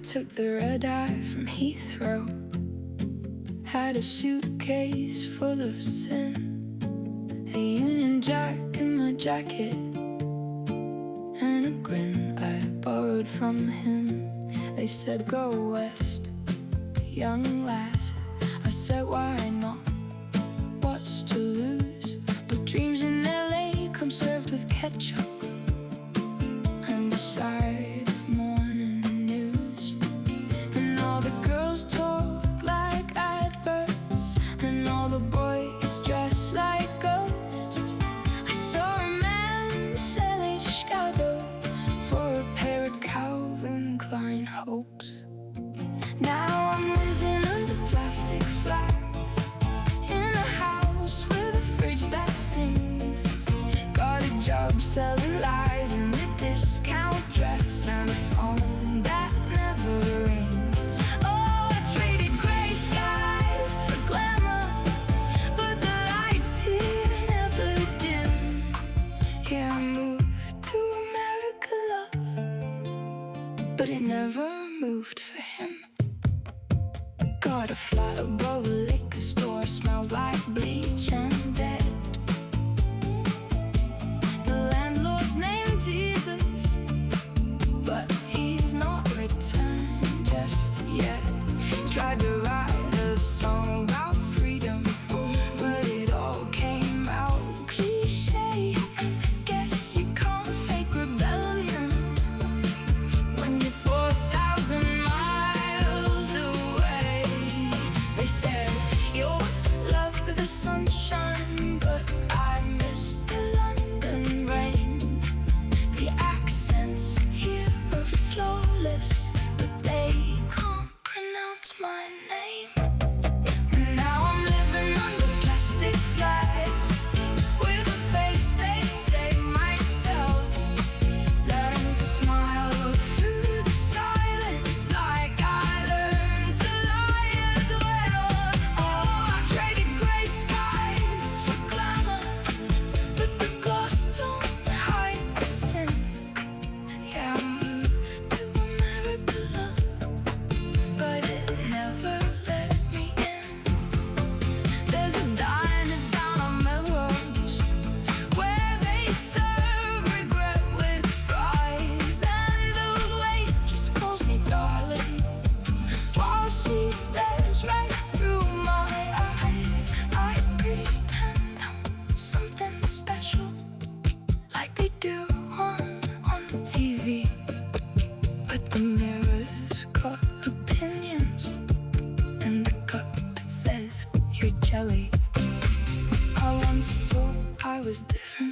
took the red eye from Heathrow. Had a suitcase full of sin, a Union Jack in my jacket, and a grin I borrowed from him. They said go west, young lass. I said why not, what's to lose? But dreams in LA come served with ketchup and a side of morning news. And all the girls talk like adverts, and all the boys dress like ghosts. I saw a man sell his shadow for a pair of Calvin Klein hopes. Now I'm living under plastic flags, in a house with a fridge that sings. Got a job selling lies in a discount dress, and a phone that never rings. Oh, I traded gray skies for glamour, but the lights here never dim. Yeah, I moved to America, love, but it never moved for him. Got a flat above a liquor store, smells like bleach and dead. The landlord's named Jesus, but he's not returned just yet. Tried to write a song about freedom, but it all came out cliche. Guess you can't fake rebellion when you're 4,000 miles away. They said you're love with the sunshine, but I miss the London rain. The accents here are flawless, but they can't pronounce my name. Now I'm living under plastic flags, with a face they say might sell. Learn to smile through the silence, like I learned to lie as well. Oh, I traded gray skies for glamour, but the glass don't hide the sin. Yeah, I moved to America, love, but it never let me in. There's a diner down on Melrose where they serve regret with fries, and the waitress calls me darling while she stares right through my eyes. I pretend I'm something special, like they do on TV, but the mirror's got opinions, and the cup that says you're jelly. I once thought I was different,